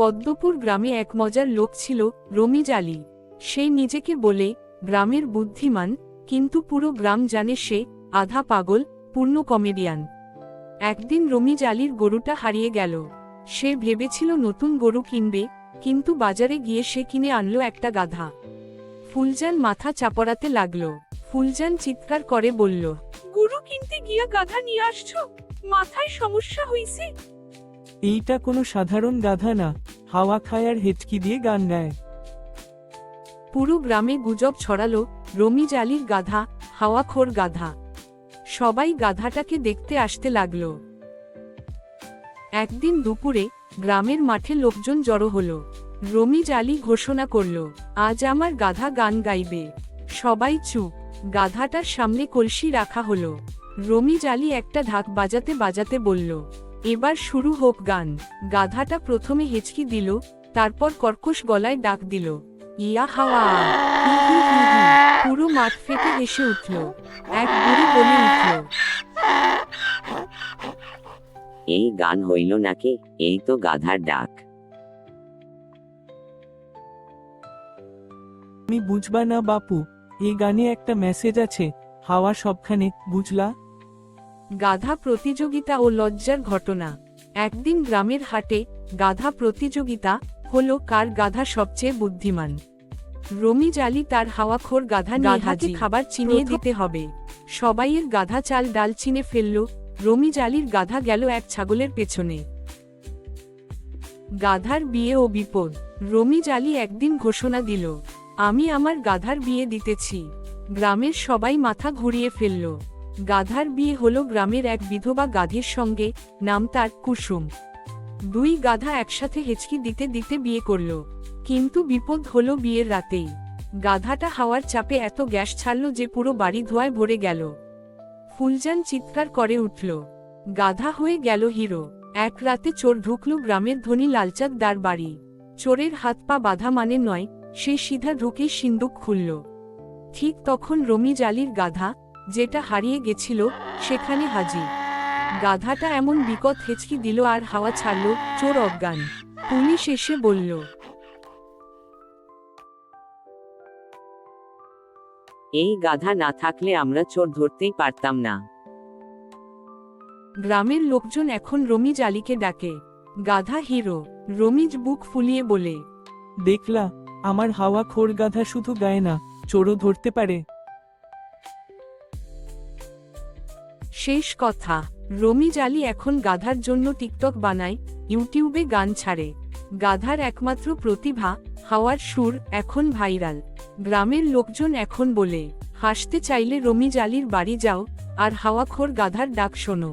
পদ্মপুর গ্রামে এক মজার লোক ছিল, রমিজ আলী। সে নিজেকে বলে গ্রামের বুদ্ধিমান, কিন্তু পুরো গ্রাম জানে সে আধা পাগল, পূর্ণ কমেডিয়ান। একদিন রমিজ আলীর গরুটা হারিয়ে গেল। সে ভেবেছিল নতুন গরু কিনবে, কিন্তু বাজারে গিয়ে সে কিনে আনলো একটা গাধা। ফুলজান মাথা চাপড়াতে লাগল। ফুলজান চিৎকার করে বলল, গরু কিনতে গিয়া গাধা নিয়ে আসছো? মাথায় সমস্যা হইছে? এইটা কোনো সাধারণ গাধা না, হাওয়া খায় আর হেঁচকি দিয়ে গান গায়। পুরো গ্রামে গুজব ছড়ালো, রমিজ আলীর গাধা হাওয়াখোর গাধা। সবাই গাধাটাকে দেখতে আসতে লাগল। একদিন দুপুরে গ্রামের মাঠে লোকজন জড়ো হলো। রমিজ আলী ঘোষণা করল, আজ আমার গাধা গান গাইবে। সবাই চুপ। গাধাটার সামনে কলসি রাখা হলো। রমিজ আলী একটা ঢাক বাজাতে বাজাতে বলল, এবার শুরু হোক গান। গাধাটা প্রথমে হেঁচকি দিল, তারপর কর্কশ গলায় ডাক দিল, ইয়া হাওয়া, হি হি হি হি। পুরো মাঠ ফেটে হেসে উঠল। এক বুড়ি বলে উঠল, এই গান হইল নাকি? এই তো গাধার ডাক। তুমি বুঝবা না বাপু, এই গানে একটা মেসেজ আছে, হাওয়া সবখানে, বুঝলা? গাধা প্রতিযোগিতা ও লজ্জার ঘটনা। একদিন গ্রামের হাটে গাধা প্রতিযোগিতা হলো, কার গাধা সবচেয়ে বুদ্ধিমান। রমিজ আলী তার হাওয়াখোর গাধা গাধাকে খাবার চিনিয়ে দিতে হবে। সবাইয়ের গাধা চাল ডাল চিনে ফেলল। রমিজ আলীর গাধা গেল এক ছাগলের পেছনে। গাধার বিয়ে ও বিপদ। রমিজ আলী একদিন ঘোষণা দিল, আমি আমার গাধার বিয়ে দিতেছি। গ্রামের সবাই মাথা ঘুরিয়ে ফেলল। গাধার বিয়ে হলো গ্রামের এক বিধবা গাধীর সঙ্গে, নাম তার কুসুম। দুই গাধা একসাথে হেঁচকি দিতে দিতে বিয়ে করল। কিন্তু বিপদ হলো বিয়ের রাতেই। গাধাটা হাওয়ার চাপে এত গ্যাস ছাড়ল যে পুরো বাড়ি ধোঁয়ায় ভরে গেল। ফুলজান চিৎকার করে উঠল, গাধা হয়ে গেল হিরো। এক রাতে চোর ঢুকল গ্রামের ধনী লালচাঁদ দার বাড়ি। চোরের হাত পা বাঁধা মানে নয়, সে সিধা ঢুকে সিন্দুক খুলল। ঠিক তখন রমিজ আলীর গাধা, যেটা হারিয়ে গেছিল, সেখানে হাজির। গাধাটা এমন বিকট হেঁচকি দিল আর হাওয়া ছাড়ল, চোর অজ্ঞান। পুলিশ এসে বলল, এই গাধা না থাকলে আমরা চোর ধরতেই পারতাম না। গ্রামের লোকজন এখন রমিজ আলীকে ডাকে গাধা হিরো। রমিজ বুক ফুলিয়ে বলে, দেখলা, আমার হাওয়া খোর গাধা শুধু গায় না, চোরও ধরতে পারে। শেষ কথা, রমিজ আলী এখন গাধার জন্য টিকটক বানায়, ইউটিউবে গান ছাড়ে। গাধার একমাত্র প্রতিভা, হাওয়ার সুর, এখন ভাইরাল। গ্রামের লোকজন এখন বলে, হাসতে চাইলে রমিজ আলীর বাড়ি যাও আর হাওয়াখোর গাধার ডাক শোনো।